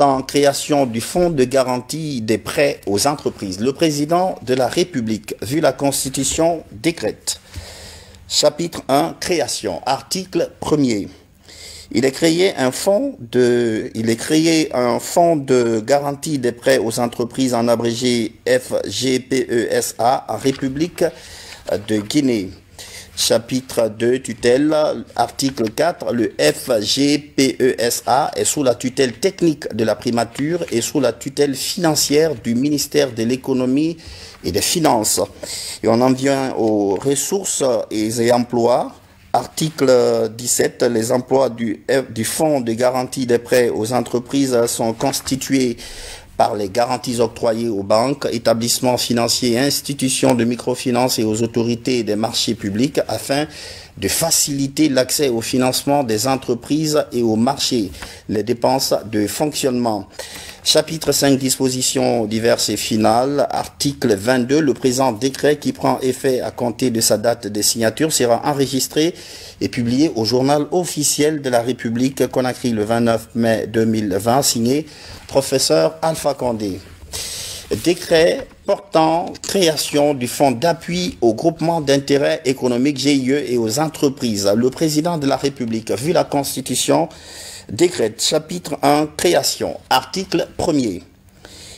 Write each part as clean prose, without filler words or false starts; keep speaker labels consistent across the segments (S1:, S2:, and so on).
S1: En création du fonds de garantie des prêts aux entreprises, le président de la République, vu la Constitution, décrète. Chapitre 1, création, article 1er. Il est créé un fonds de garantie des prêts aux entreprises, en abrégé FGPESA, en République de Guinée. Chapitre 2, tutelle, article 4, le FGPESA est sous la tutelle technique de la primature et sous la tutelle financière du ministère de l'économie et des finances. Et on en vient aux ressources et emplois. Article 17, les emplois du fonds de garantie des prêts aux entreprises sont constitués par les garanties octroyées aux banques, établissements financiers, institutions de microfinance et aux autorités des marchés publics afin de faciliter l'accès au financement des entreprises et aux marchés, les dépenses de fonctionnement. Chapitre 5, dispositions diverses et finales. Article 22, le présent décret qui prend effet à compter de sa date de signature sera enregistré et publié au journal officiel de la République Conakry le 29 mai 2020, signé professeur Alpha Condé. Décret portant création du fonds d'appui au groupement d'intérêt économique GIE et aux entreprises. Le président de la République, vu la Constitution, décrète chapitre 1, création, article 1er.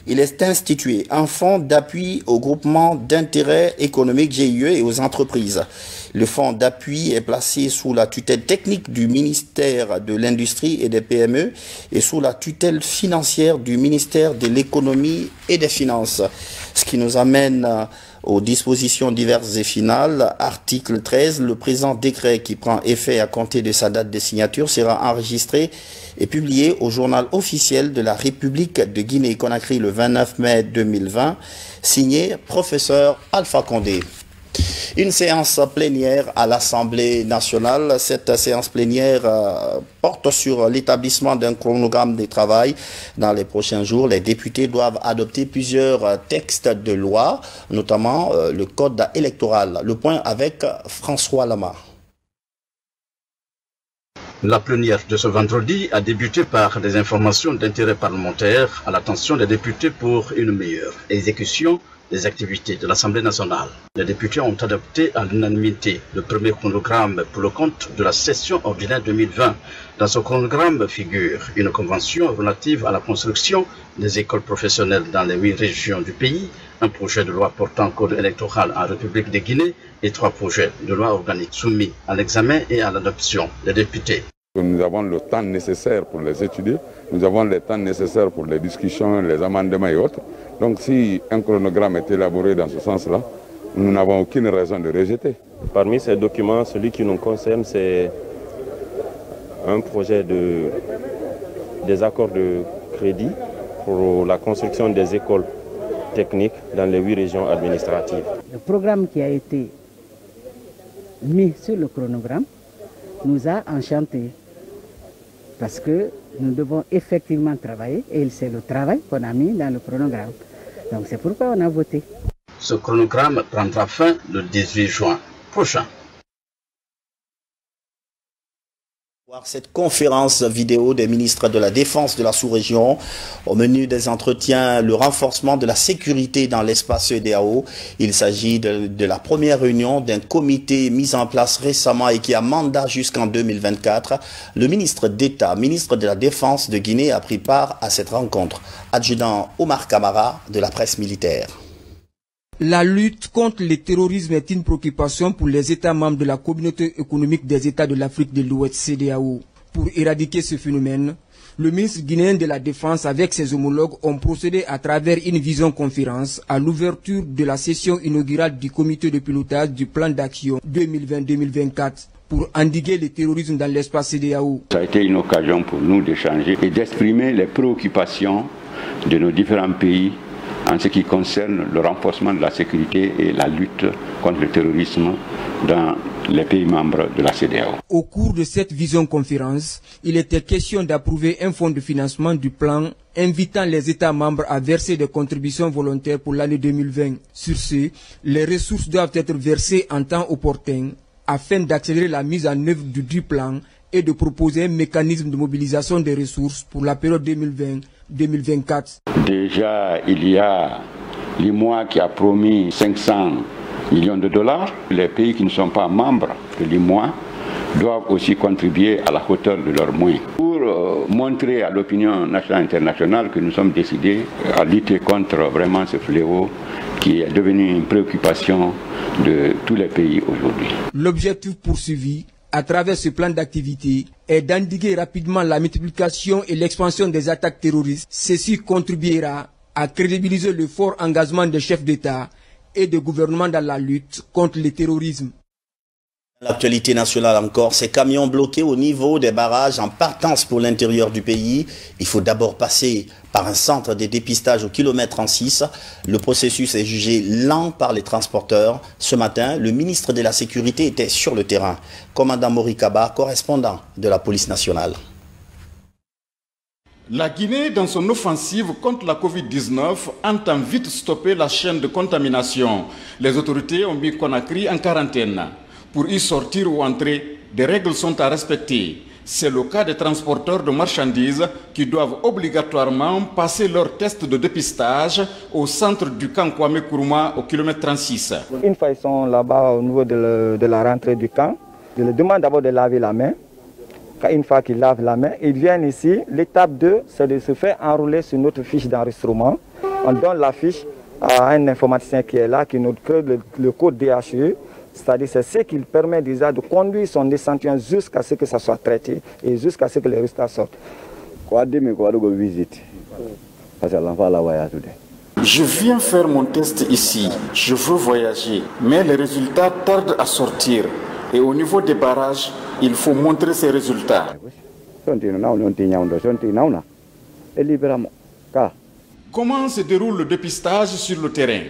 S1: Il est institué un fonds d'appui au groupement d'intérêt économique GIE et aux entreprises. Le fonds d'appui est placé sous la tutelle technique du ministère de l'Industrie et des PME et sous la tutelle financière du ministère de l'Économie et des Finances. Ce qui nous amène aux dispositions diverses et finales. Article 13, le présent décret qui prend effet à compter de sa date de signature sera enregistré et publié au journal officiel de la République de Guinée-Conakry le 29 mai 2020, signé professeur Alpha Condé. Une séance plénière à l'Assemblée nationale. Cette séance plénière porte sur l'établissement d'un chronogramme de travail. Dans les prochains jours, les députés doivent adopter plusieurs textes de loi, notamment le code électoral. Le point avec François Lama.
S2: La plénière de ce vendredi a débuté par des informations d'intérêt parlementaire à l'attention des députés pour une meilleure exécution des activités de l'Assemblée nationale. Les députés ont adopté à l'unanimité le premier chronogramme pour le compte de la session ordinaire 2020. Dans ce chronogramme figure une convention relative à la construction des écoles professionnelles dans les 8 régions du pays, un projet de loi portant code électoral en République de Guinée et 3 projets de loi organique soumis à l'examen et à l'adoption des députés.
S3: Nous avons le temps nécessaire pour les étudier, nous avons le temps nécessaire pour les discussions, les amendements et autres. Donc si un chronogramme est élaboré dans ce sens-là, nous n'avons aucune raison de rejeter.
S4: Parmi ces documents, celui qui nous concerne, c'est un projet des accords de crédit pour la construction des écoles techniques dans les 8 régions administratives.
S5: Le programme qui a été mis sur le chronogramme nous a enchantés parce que nous devons effectivement travailler et c'est le travail qu'on a mis dans le chronogramme. Donc c'est pourquoi on a voté.
S2: Ce chronogramme prendra fin le 18 juin prochain.
S1: Cette conférence vidéo des ministres de la Défense de la sous-région. Au menu des entretiens, le renforcement de la sécurité dans l'espace CEDEAO. Il s'agit de la première réunion d'un comité mis en place récemment et qui a mandat jusqu'en 2024. Le ministre d'État, ministre de la Défense de Guinée, a pris part à cette rencontre. Adjudant Omar Kamara de la presse militaire.
S6: La lutte contre le terrorisme est une préoccupation pour les États membres de la communauté économique des États de l'Afrique de l'Ouest CEDEAO. Pour éradiquer ce phénomène, le ministre guinéen de la Défense avec ses homologues ont procédé à travers une vision-conférence à l'ouverture de la session inaugurale du comité de pilotage du plan d'action 2020-2024 pour endiguer le terrorisme dans l'espace CEDEAO.
S7: Ça a été une occasion pour nous d'échanger et d'exprimer les préoccupations de nos différents pays en ce qui concerne le renforcement de la sécurité et la lutte contre le terrorisme dans les pays membres de la CEDEAO.
S6: Au cours de cette vision-conférence, il était question d'approuver un fonds de financement du plan invitant les États membres à verser des contributions volontaires pour l'année 2020. Sur ce, les ressources doivent être versées en temps opportun afin d'accélérer la mise en œuvre du plan et de proposer un mécanisme de mobilisation des ressources pour la période 2020-2024.
S7: Déjà, il y a l'IMOA qui a promis 500 millions de dollars. Les pays qui ne sont pas membres de l'IMOA doivent aussi contribuer à la hauteur de leurs moyens pour montrer à l'opinion nationale et internationale que nous sommes décidés à lutter contre vraiment ce fléau qui est devenu une préoccupation de tous les pays aujourd'hui.
S6: L'objectif poursuivi à travers ce plan d'activité est d'endiguer rapidement la multiplication et l'expansion des attaques terroristes. Ceci contribuera à crédibiliser le fort engagement des chefs d'État et de gouvernement dans la lutte contre le terrorisme.
S1: L'actualité nationale encore, ces camions bloqués au niveau des barrages en partance pour l'intérieur du pays. Il faut d'abord passer par un centre de dépistage au kilomètre 36. Le processus est jugé lent par les transporteurs. Ce matin, le ministre de la Sécurité était sur le terrain. Commandant Morikaba, correspondant de la police nationale.
S8: La Guinée, dans son offensive contre la Covid-19, entend vite stopper la chaîne de contamination. Les autorités ont mis Conakry en quarantaine. Pour y sortir ou entrer, des règles sont à respecter. C'est le cas des transporteurs de marchandises qui doivent obligatoirement passer leur test de dépistage au centre du camp Kwame Nkrumah au kilomètre 36.
S9: Une fois ils sont là-bas au niveau de la rentrée du camp, je leur demande d'abord de laver la main. Une fois qu'ils lavent la main, ils viennent ici. L'étape 2, c'est de se faire enrouler sur notre fiche d'enregistrement. On donne la fiche à un informaticien qui est là, qui nous crée le code DHE. C'est-à-dire c'est ce qui permet déjà de conduire son échantillon jusqu'à ce que ça soit traité et jusqu'à ce que les résultats sortent.
S8: Je viens faire mon test ici, je veux voyager, mais les résultats tardent à sortir. Et au niveau des barrages, il faut montrer ces résultats. Comment se déroule le dépistage sur le terrain?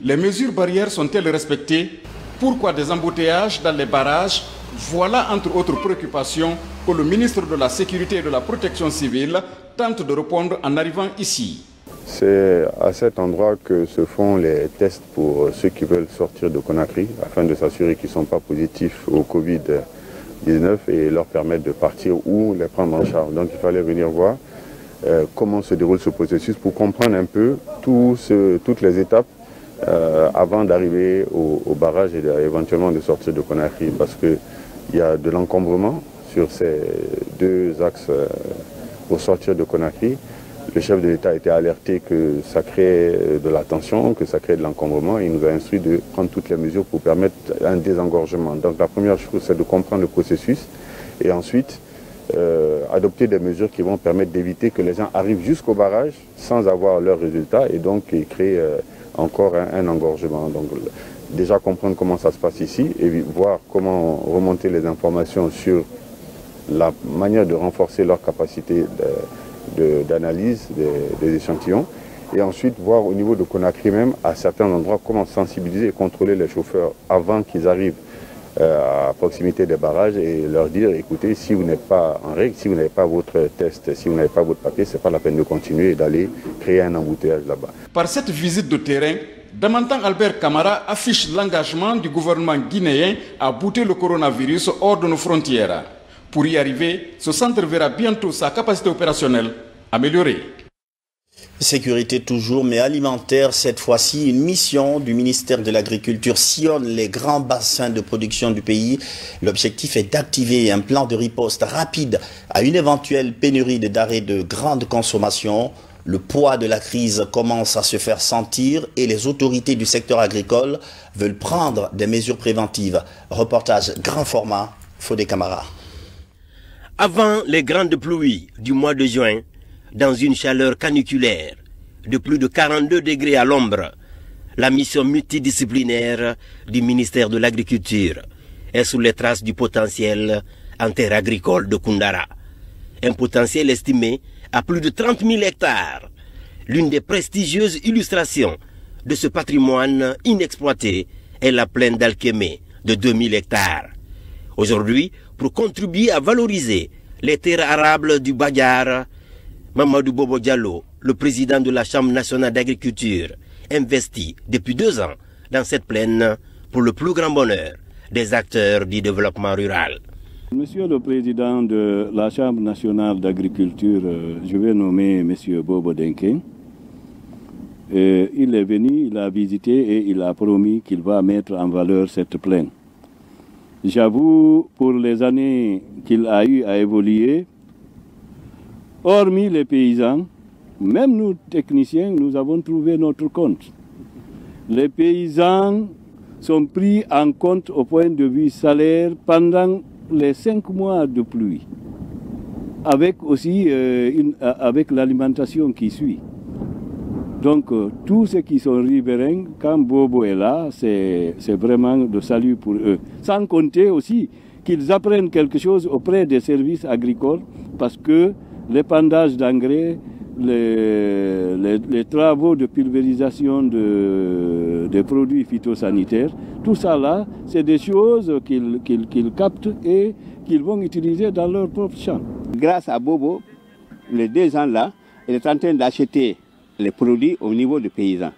S8: Les mesures barrières sont-elles respectées? Pourquoi des embouteillages dans les barrages? Voilà entre autres préoccupations que le ministre de la Sécurité et de la Protection civile tente de répondre en arrivant ici.
S10: C'est à cet endroit que se font les tests pour ceux qui veulent sortir de Conakry afin de s'assurer qu'ils ne sont pas positifs au Covid-19 et leur permettre de partir ou les prendre en charge. Donc il fallait venir voir comment se déroule ce processus pour comprendre un peu toutes les étapes avant d'arriver au barrage et éventuellement de sortir de Conakry, parce qu'il y a de l'encombrement sur ces deux axes pour sortir de Conakry. Le chef de l'État a été alerté que ça crée de la tension, que ça crée de l'encombrement. Il nous a instruit de prendre toutes les mesures pour permettre un désengorgement. Donc la première chose, c'est de comprendre le processus et ensuite adopter des mesures qui vont permettre d'éviter que les gens arrivent jusqu'au barrage sans avoir leurs résultats et donc créer encore un engorgement. Donc déjà comprendre comment ça se passe ici et voir comment remonter les informations sur la manière de renforcer leur capacité d'analyse des échantillons et ensuite voir au niveau de Conakry même à certains endroits comment sensibiliser et contrôler les chauffeurs avant qu'ils arrivent à proximité des barrages et leur dire écoutez, si vous n'êtes pas en règle, si vous n'avez pas votre test, si vous n'avez pas votre papier, c'est pas la peine de continuer et d'aller créer un embouteillage là-bas.
S8: Par cette visite de terrain, Damantan Albert Camara affiche l'engagement du gouvernement guinéen à bouter le coronavirus hors de nos frontières. Pour y arriver, ce centre verra bientôt sa capacité opérationnelle améliorée.
S1: Sécurité toujours, mais alimentaire cette fois-ci. Une mission du ministère de l'Agriculture sillonne les grands bassins de production du pays. L'objectif est d'activer un plan de riposte rapide à une éventuelle pénurie de denrées de grande consommation. Le poids de la crise commence à se faire sentir et les autorités du secteur agricole veulent prendre des mesures préventives. Reportage grand format, Fodé Camara.
S11: Avant les grandes pluies du mois de juin, dans une chaleur caniculaire de plus de 42 degrés à l'ombre, la mission multidisciplinaire du ministère de l'Agriculture est sous les traces du potentiel en terre agricole de Koundara. Un potentiel estimé à plus de 30 000 hectares. L'une des prestigieuses illustrations de ce patrimoine inexploité est la plaine d'Alkémé de 2000 hectares. Aujourd'hui, pour contribuer à valoriser les terres arables du Badiar, Mamadou Bobo Diallo, le président de la Chambre nationale d'agriculture, investit depuis 2 ans dans cette plaine pour le plus grand bonheur des acteurs du développement rural.
S12: Monsieur le Président de la Chambre nationale d'agriculture, je vais nommer Monsieur Bobo Denken. Il est venu, il a visité et il a promis qu'il va mettre en valeur cette plaine. J'avoue, pour les années qu'il a eu à évoluer, hormis les paysans, même nous techniciens, nous avons trouvé notre compte. Les paysans sont pris en compte au point de vue salaire pendant les 5 mois de pluie, avec aussi avec l'alimentation qui suit. Donc tous ceux qui sont riverains, quand Bobo est là, c'est vraiment de salut pour eux. Sans compter aussi qu'ils apprennent quelque chose auprès des services agricoles, parce que l'épandage d'engrais, les travaux de pulvérisation des produits phytosanitaires, tout ça là, c'est des choses qu'ils captent et qu'ils vont utiliser dans leur propre champ.
S13: Grâce à Bobo, les 2 ans là, il est en train d'acheter les produits au niveau des paysans.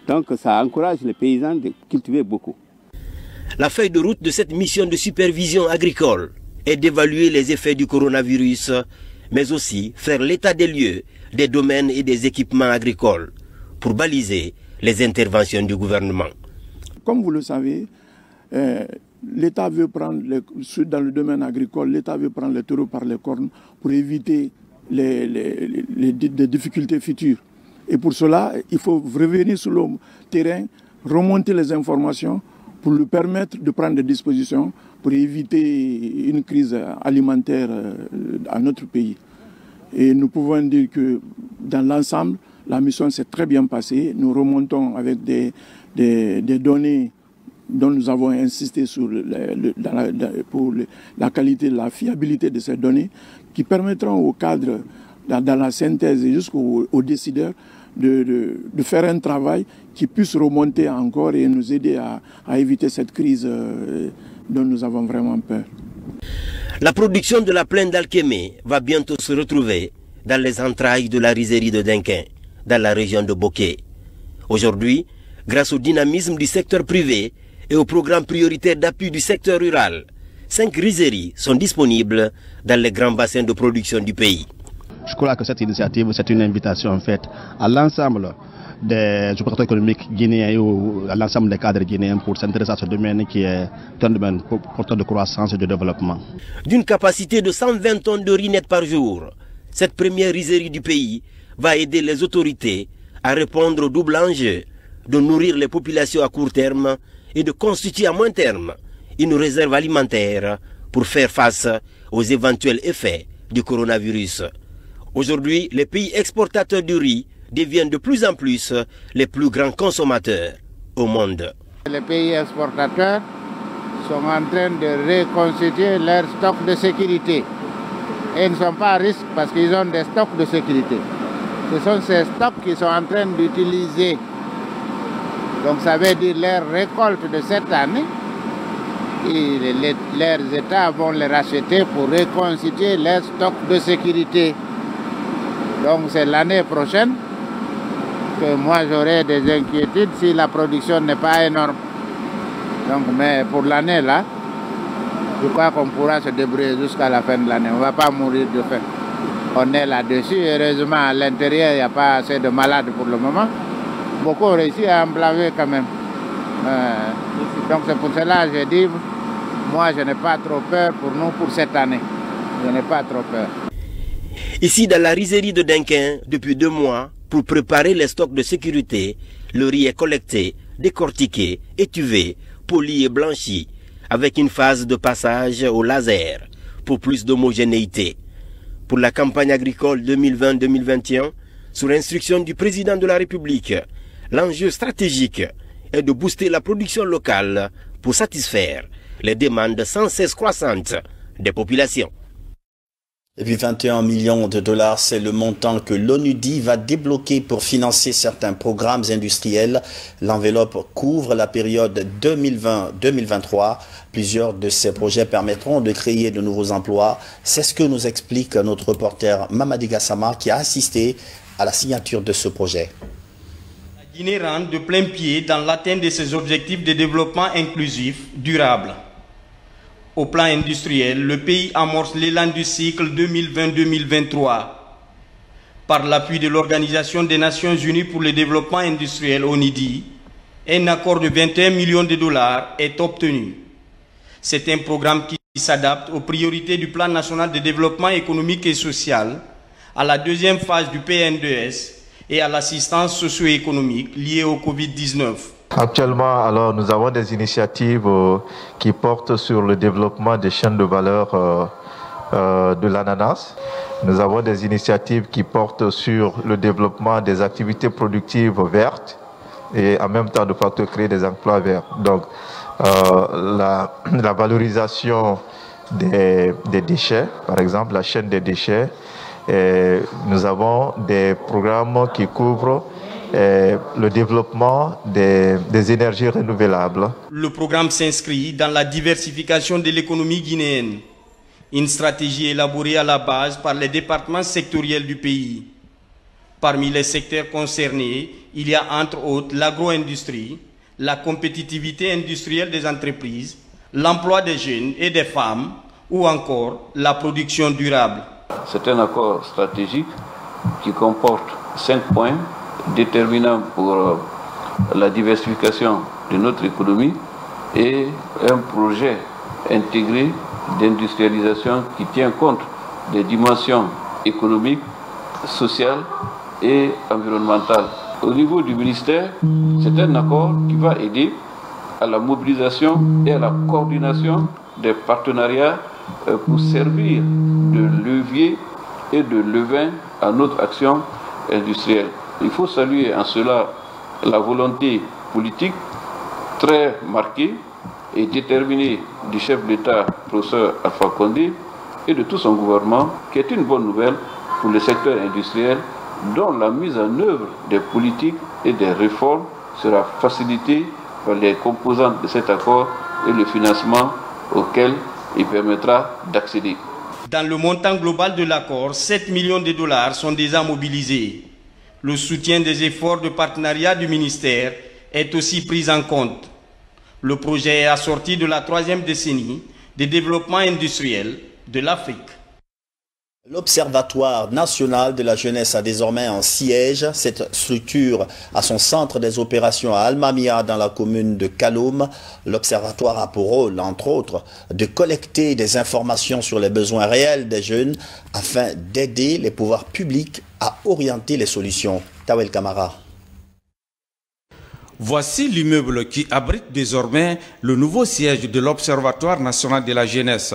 S13: Donc ça encourage les paysans de cultiver beaucoup.
S11: La feuille de route de cette mission de supervision agricole est d'évaluer les effets du coronavirus, mais aussi faire l'état des lieux, des domaines et des équipements agricoles pour baliser les interventions du gouvernement.
S14: Comme vous le savez, l'État veut prendre, dans le domaine agricole, l'État veut prendre les taureaux par les cornes pour éviter les difficultés futures. Et pour cela, il faut revenir sur le terrain, remonter les informations pour lui permettre de prendre des dispositions pour éviter une crise alimentaire à notre pays. Et nous pouvons dire que dans l'ensemble, la mission s'est très bien passée. Nous remontons avec des données dont nous avons insisté pour la qualité, la fiabilité de ces données, qui permettront au cadre, dans la synthèse et jusqu'aux décideurs, de faire un travail qui puisse remonter encore et nous aider à éviter cette crise dont nous avons vraiment peur.
S11: La production de la plaine d'Alkémé va bientôt se retrouver dans les entrailles de la rizerie de Denken, dans la région de Boké. Aujourd'hui, grâce au dynamisme du secteur privé et au programme prioritaire d'appui du secteur rural, 5 rizeries sont disponibles dans les grands bassins de production du pays.
S15: Je crois que cette initiative, c'est une invitation en fait à l'ensemble des opérateurs économiques guinéens ou à l'ensemble des cadres guinéens pour s'intéresser à ce domaine qui est un domaine porteur de croissance et de développement.
S11: D'une capacité de 120 tonnes de riz net par jour, cette première rizerie du pays va aider les autorités à répondre au double enjeu de nourrir les populations à court terme et de constituer à moyen terme une réserve alimentaire pour faire face aux éventuels effets du coronavirus. Aujourd'hui, les pays exportateurs du riz deviennent de plus en plus les plus grands consommateurs au monde.
S16: Les pays exportateurs sont en train de reconstituer leur stock de sécurité. Et ils ne sont pas à risque parce qu'ils ont des stocks de sécurité. Ce sont ces stocks qu'ils sont en train d'utiliser. Donc ça veut dire leur récolte de cette année. Et leurs États vont les racheter pour reconstituer leur stock de sécurité. Donc c'est l'année prochaine que moi j'aurai des inquiétudes si la production n'est pas énorme. Donc, mais pour l'année là, je crois qu'on pourra se débrouiller jusqu'à la fin de l'année. On ne va pas mourir de faim. On est là-dessus. Heureusement, à l'intérieur, il n'y a pas assez de malades pour le moment. Beaucoup ont réussi à emblaver quand même. Donc c'est pour cela que j'ai dit, moi je n'ai pas trop peur pour nous pour cette année. Je n'ai pas trop peur.
S11: Ici, dans la rizerie de Denken, depuis 2 mois, pour préparer les stocks de sécurité, le riz est collecté, décortiqué, étuvé, poli et blanchi, avec une phase de passage au laser pour plus d'homogénéité. Pour la campagne agricole 2020-2021, sous l'instruction du président de la République, l'enjeu stratégique est de booster la production locale pour satisfaire les demandes sans cesse croissantes des populations.
S1: Et puis 21 millions de dollars, c'est le montant que l'ONUDI va débloquer pour financer certains programmes industriels. L'enveloppe couvre la période 2020-2023. Plusieurs de ces projets permettront de créer de nouveaux emplois. C'est ce que nous explique notre reporter Mamadi Gassama qui a assisté à la signature de ce projet.
S17: La Guinée rentre de plein pied dans l'atteinte de ses objectifs de développement inclusif durable. Au plan industriel, le pays amorce l'élan du cycle 2020-2023. Par l'appui de l'Organisation des Nations Unies pour le développement industriel, ONIDI, un accord de 21 millions de dollars est obtenu. C'est un programme qui s'adapte aux priorités du Plan national de développement économique et social, à la deuxième phase du PN2S et à l'assistance socio-économique liée au Covid-19.
S18: Actuellement, alors, nous avons des initiatives qui portent sur le développement des chaînes de valeur de l'ananas. Nous avons des initiatives qui portent sur le développement des activités productives vertes et en même temps de facto créer des emplois verts. Donc, la valorisation des déchets, par exemple la chaîne des déchets. Et nous avons des programmes qui couvrent le développement des énergies renouvelables.
S17: Le programme s'inscrit dans la diversification de l'économie guinéenne, une stratégie élaborée à la base par les départements sectoriels du pays. Parmi les secteurs concernés, il y a entre autres l'agro-industrie, la compétitivité industrielle des entreprises, l'emploi des jeunes et des femmes ou encore la production durable.
S19: C'est un accord stratégique qui comporte 5 points déterminants pour la diversification de notre économie et un projet intégré d'industrialisation qui tient compte des dimensions économiques, sociales et environnementales. Au niveau du ministère, c'est un accord qui va aider à la mobilisation et à la coordination des partenariats pour servir de levier et de levain à notre action industrielle. Il faut saluer en cela la volonté politique très marquée et déterminée du chef d'État, professeur Alpha Condé, et de tout son gouvernement, qui est une bonne nouvelle pour le secteur industriel, dont la mise en œuvre des politiques et des réformes sera facilitée par les composantes de cet accord et le financement auquel il permettra d'accéder.
S17: Dans le montant global de l'accord, 7 millions de dollars sont déjà mobilisés. Le soutien des efforts de partenariat du ministère est aussi pris en compte. Le projet est assorti de la 3e décennie de développement industriel de l'Afrique.
S1: L'Observatoire national de la jeunesse a désormais un siège. Cette structure a son centre des opérations à Almamia dans la commune de Kaloum. L'Observatoire a pour rôle, entre autres, de collecter des informations sur les besoins réels des jeunes afin d'aider les pouvoirs publics à orienter les solutions. Tawel Kamara.
S20: Voici l'immeuble qui abrite désormais le nouveau siège de l'Observatoire national de la jeunesse.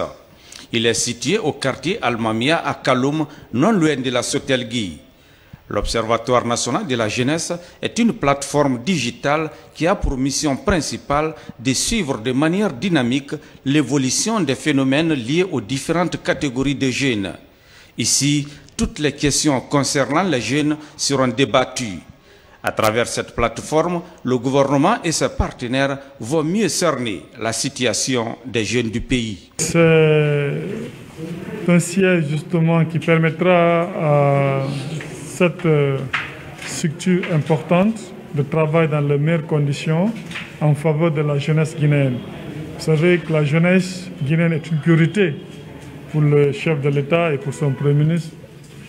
S20: Il est situé au quartier Almamia à Kaloum, non loin de la Sotelgui. L'Observatoire national de la jeunesse est une plateforme digitale qui a pour mission principale de suivre de manière dynamique l'évolution des phénomènes liés aux différentes catégories de jeunes. Ici, toutes les questions concernant les jeunes seront débattues. À travers cette plateforme, le gouvernement et ses partenaires vont mieux cerner la situation des jeunes du pays.
S21: C'est un siège justement qui permettra à cette structure importante de travailler dans les meilleures conditions en faveur de la jeunesse guinéenne. Vous savez que la jeunesse guinéenne est une priorité pour le chef de l'État et pour son Premier ministre,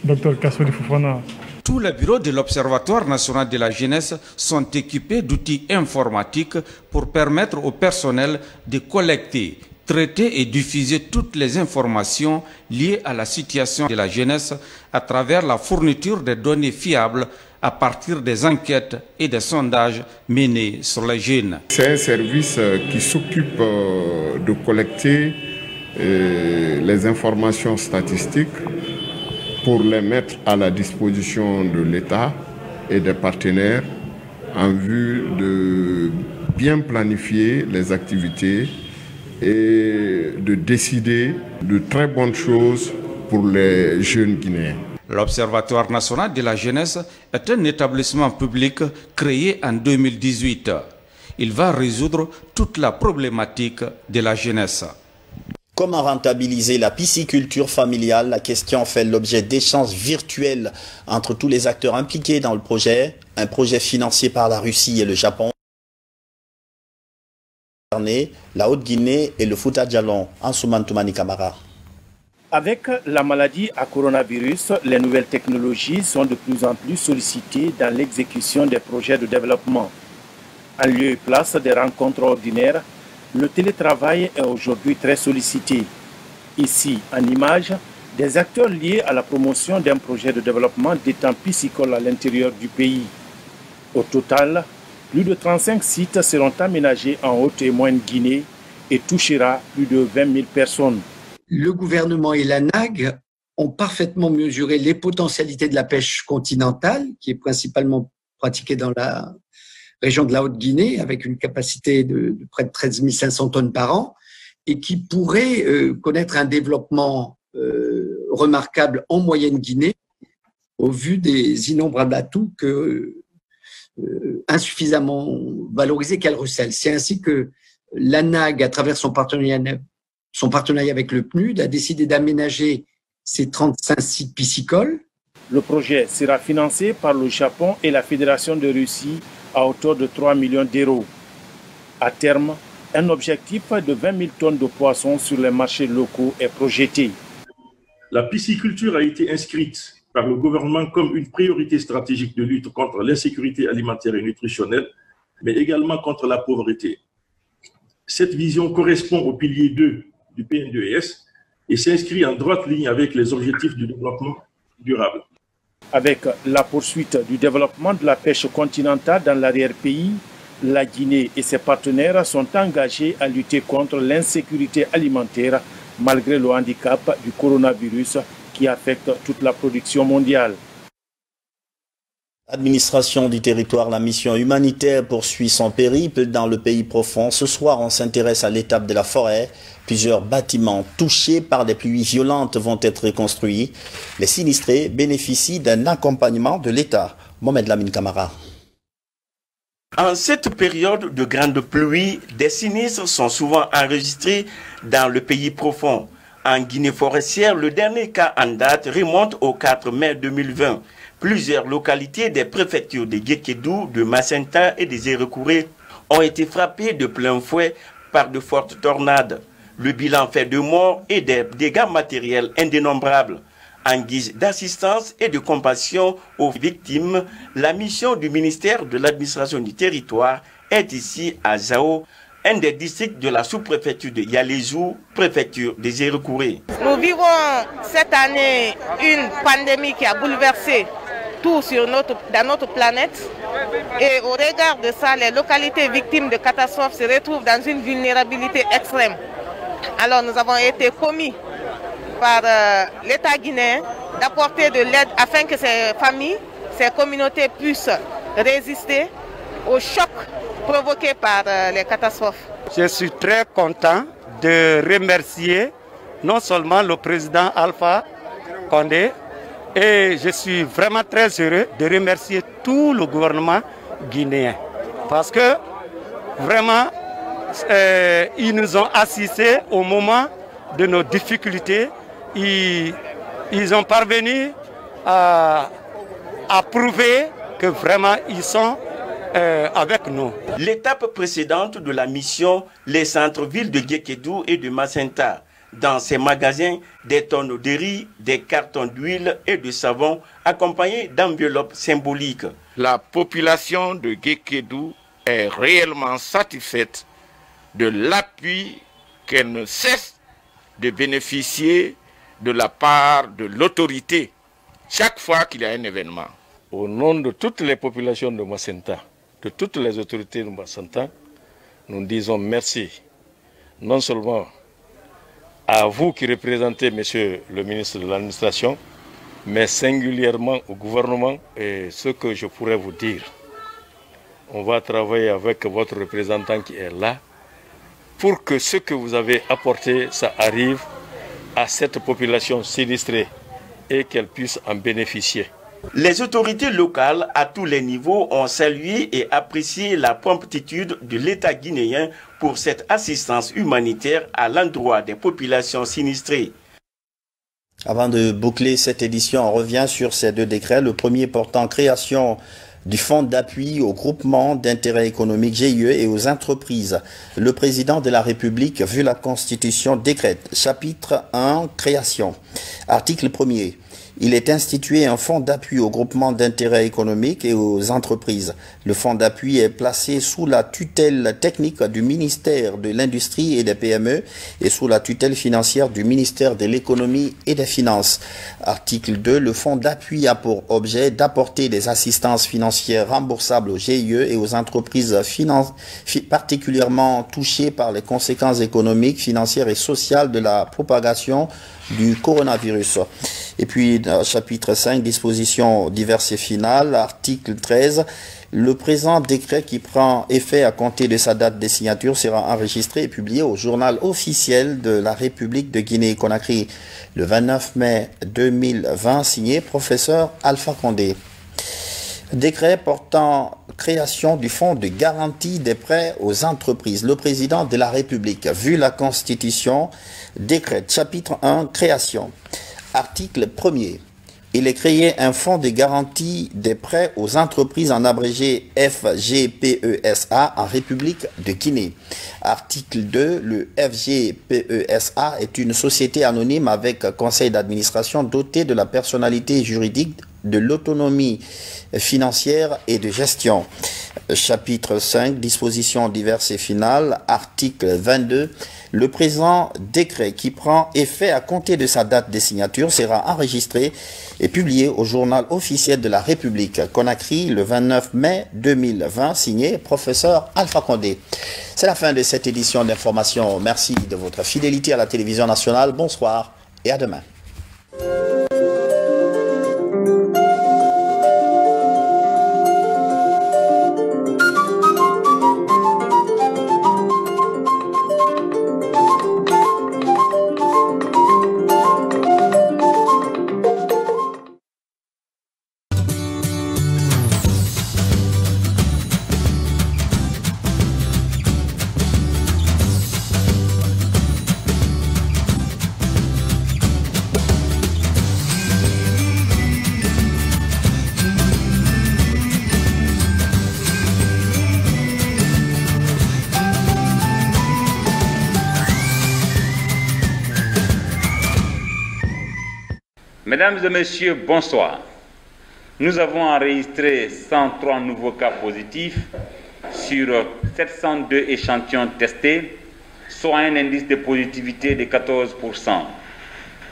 S21: Dr Kassory Fofana.
S20: Tous les bureaux de l'Observatoire national de la jeunesse sont équipés d'outils informatiques pour permettre au personnel de collecter, traiter et diffuser toutes les informations liées à la situation de la jeunesse à travers la fourniture de données fiables à partir des enquêtes et des sondages menés sur les jeunes.
S22: C'est un service qui s'occupe de collecter les informations statistiques pour les mettre à la disposition de l'État et des partenaires en vue de bien planifier les activités et de décider de très bonnes choses pour les jeunes Guinéens.
S20: L'Observatoire national de la jeunesse est un établissement public créé en 2018. Il va résoudre toute la problématique de la jeunesse.
S1: Comment rentabiliser la pisciculture familiale? La question fait l'objet d'échanges virtuels entre tous les acteurs impliqués dans le projet, un projet financé par la Russie et le Japon. La Haute-Guinée et le Fouta Djallon, Ansouman Toumani Kamara.
S3: Avec la maladie à coronavirus, les nouvelles technologies sont de plus en plus sollicitées dans l'exécution des projets de développement. En lieu et place des rencontres ordinaires, le télétravail est aujourd'hui très sollicité. Ici, en image, des acteurs liés à la promotion d'un projet de développement d'étangs piscicoles à l'intérieur du pays. Au total, plus de 35 sites seront aménagés en Haute et Moyenne Guinée et touchera plus de 20 000 personnes.
S4: Le gouvernement et la NAG ont parfaitement mesuré les potentialités de la pêche continentale, qui est principalement pratiquée dans la région de la Haute-Guinée, avec une capacité de près de 13 500 tonnes par an, et qui pourrait connaître un développement remarquable en Moyenne-Guinée, au vu des innombrables atouts insuffisamment valorisés qu'elle recèle. C'est ainsi que la NAG, à travers son partenariat avec le PNUD, a décidé d'aménager ces 35 sites piscicoles.
S3: Le projet sera financé par le Japon et la Fédération de Russie à hauteur de 3 millions d'euros. À terme, un objectif de 20 000 tonnes de poissons sur les marchés locaux est projeté.
S23: La pisciculture a été inscrite par le gouvernement comme une priorité stratégique de lutte contre l'insécurité alimentaire et nutritionnelle, mais également contre la pauvreté. Cette vision correspond au pilier 2 du PN2ES et s'inscrit en droite ligne avec les objectifs du développement durable.
S3: Avec la poursuite du développement de la pêche continentale dans l'arrière-pays, la Guinée et ses partenaires sont engagés à lutter contre l'insécurité alimentaire malgré le handicap du coronavirus qui affecte toute la production mondiale.
S1: Administration du territoire, la mission humanitaire poursuit son périple dans le pays profond. Ce soir, on s'intéresse à l'étape de la forêt. Plusieurs bâtiments touchés par des pluies violentes vont être reconstruits. Les sinistrés bénéficient d'un accompagnement de l'État. Mohamed Lamine Kamara.
S11: En cette période de grande pluie, des sinistres sont souvent enregistrés dans le pays profond. En Guinée forestière, le dernier cas en date remonte au 4 mai 2020. Plusieurs localités des préfectures de Guékédou, de Macenta et des Zérekouré ont été frappées de plein fouet par de fortes tornades. Le bilan fait 2 morts et des dégâts matériels indénombrables. En guise d'assistance et de compassion aux victimes, la mission du ministère de l'administration du territoire est ici à Zao, un des districts de la sous-préfecture de Yalézou, préfecture des Zérekouré.
S24: Nous vivons cette année une pandémie qui a bouleversé tout dans notre planète. Et au regard de ça, les localités victimes de catastrophes se retrouvent dans une vulnérabilité extrême. Alors nous avons été commis par l'État guinéen d'apporter de l'aide afin que ces familles, ces communautés puissent résister au choc provoqué par les catastrophes.
S25: Je suis très content de remercier non seulement le président Alpha Condé, et je suis vraiment très heureux de remercier tout le gouvernement guinéen. Parce que vraiment, ils nous ont assistés au moment de nos difficultés. Ils ont parvenu à prouver que vraiment ils sont avec nous.
S11: L'étape précédente de la mission, les centres-villes de Guékédou et de Macenta. Dans ces magasins, des tonnes de riz, des cartons d'huile et de savon accompagnés d'enveloppes symboliques.
S26: La population de Guékédou est réellement satisfaite de l'appui qu'elle ne cesse de bénéficier de la part de l'autorité chaque fois qu'il y a un événement.
S27: Au nom de toutes les populations de Macenta, de toutes les autorités de Macenta, nous disons merci, non seulement à vous qui représentez, monsieur le ministre de l'administration, mais singulièrement au gouvernement. Et ce que je pourrais vous dire, on va travailler avec votre représentant qui est là, pour que ce que vous avez apporté, ça arrive à cette population sinistrée et qu'elle puisse en bénéficier.
S11: Les autorités locales à tous les niveaux ont salué et apprécié la promptitude de l'État guinéen pour cette assistance humanitaire à l'endroit des populations sinistrées.
S1: Avant de boucler cette édition, on revient sur ces 2 décrets. Le premier portant création du Fonds d'appui au groupement d'intérêt économique GIE et aux entreprises. Le président de la République, vu la Constitution, décrète. Chapitre 1, création. Article 1er. Il est institué un fonds d'appui au groupement d'intérêt économique et aux entreprises. Le fonds d'appui est placé sous la tutelle technique du ministère de l'Industrie et des PME et sous la tutelle financière du ministère de l'Économie et des Finances. Article 2. Le fonds d'appui a pour objet d'apporter des assistances financières remboursables aux GIE et aux entreprises particulièrement touchées par les conséquences économiques, financières et sociales de la propagation du coronavirus. Et puis, chapitre 5, dispositions diverses et finales, article 13, le présent décret qui prend effet à compter de sa date de signature sera enregistré et publié au journal officiel de la République de Guinée-Conakry le 29 mai 2020, signé professeur Alpha Condé. Décret portant création du fonds de garantie des prêts aux entreprises. Le président de la République, vu la Constitution, décrète. Chapitre 1, création. Article 1er. Il est créé un fonds de garantie des prêts aux entreprises, en abrégé FGPESA, en République de Guinée. Article 2. Le FGPESA est une société anonyme avec conseil d'administration dotée de la personnalité juridique, de l'autonomie financière et de gestion. Chapitre 5, dispositions diverses et finales, article 22. Le présent décret qui prend effet à compter de sa date de signature sera enregistré et publié au journal officiel de la République Conakry le 29 mai 2020, signé professeur Alpha Condé. C'est la fin de cette édition d'information. Merci de votre fidélité à la télévision nationale. Bonsoir et à demain.
S2: Mesdames et messieurs, bonsoir. Nous avons enregistré 103 nouveaux cas positifs sur 702 échantillons testés, soit un indice de positivité de 14%.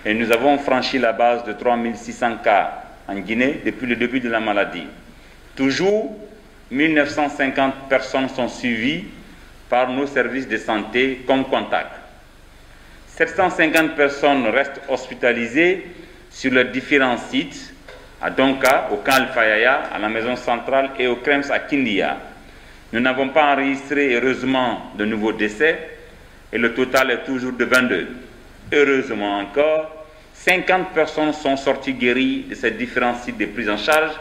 S2: Et nous avons franchi la base de 3600 cas en Guinée depuis le début de la maladie. Toujours, 1950 personnes sont suivies par nos services de santé comme contact. 750 personnes restent hospitalisées sur les différents sites, à Donka, au camp Al-Fayaya, à la maison centrale et au Krems à Kindia. Nous n'avons pas enregistré, heureusement, de nouveaux décès et le total est toujours de 22. Heureusement encore, 50 personnes sont sorties guéries de ces différents sites de prise en charge,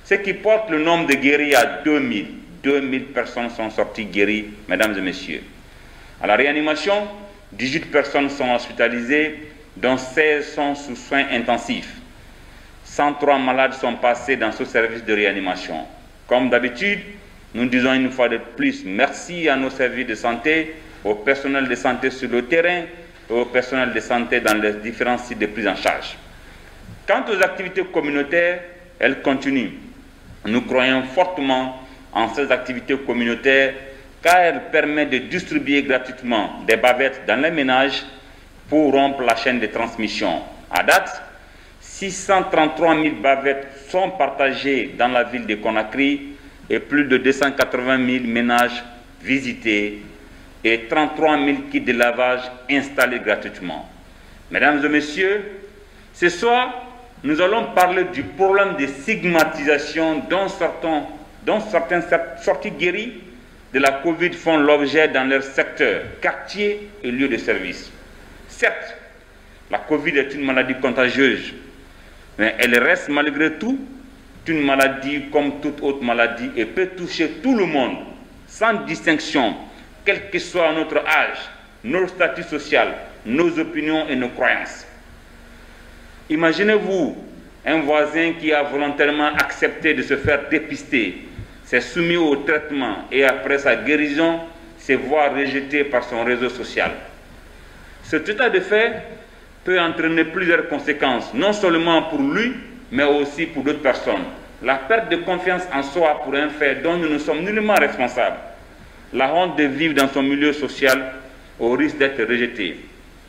S2: ce qui porte le nombre de guéris à 2000. 2000 personnes sont sorties guéries, mesdames et messieurs. À la réanimation, 18 personnes sont hospitalisées, dont 16 sont sous soins intensifs. 103 malades sont passés dans ce service de réanimation. Comme d'habitude, nous disons une fois de plus merci à nos services de santé, au personnel de santé sur le terrain et au personnel de santé dans les différents sites de prise en charge. Quant aux activités communautaires, elles continuent. Nous croyons fortement en ces activités communautaires car elles permettent de distribuer gratuitement des bavettes dans les ménages pour rompre la chaîne de transmission. À date, 633 000 bavettes sont partagées dans la ville de Conakry et plus de 280 000 ménages visités et 33 000 kits de lavage installés gratuitement. Mesdames et messieurs, ce soir, nous allons parler du problème de stigmatisation dont certaines sorties guéries de la Covid font l'objet dans leur secteur, quartier et lieux de service. Certes, la Covid est une maladie contagieuse, mais elle reste malgré tout une maladie comme toute autre maladie et peut toucher tout le monde, sans distinction, quel que soit notre âge, notre statut social, nos opinions et nos croyances. Imaginez-vous Un voisin qui a volontairement accepté de se faire dépister, s'est soumis au traitement et après sa guérison, se voit rejeté par son réseau social. Cet état de fait peut entraîner plusieurs conséquences, non seulement pour lui, mais aussi pour d'autres personnes. La perte de confiance en soi pour un fait dont nous ne sommes nullement responsables. La honte de vivre dans son milieu social au risque d'être rejeté.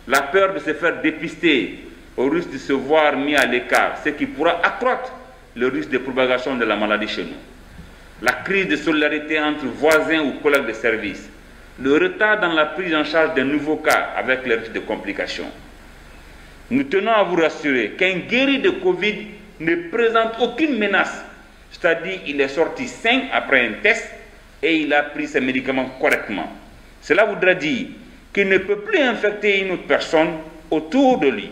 S2: La peur de se faire dépister au risque de se voir mis à l'écart, ce qui pourra accroître le risque de propagation de la maladie chez nous. La crise de solidarité entre voisins ou collègues de service. Le retard dans la prise en charge des nouveaux cas avec les risques de complications. Nous tenons à vous rassurer qu'un guéri de Covid ne présente aucune menace. C'est-à-dire qu'il est sorti sain après un test et il a pris ses médicaments correctement. Cela voudra dire qu'il ne peut plus infecter une autre personne autour de lui.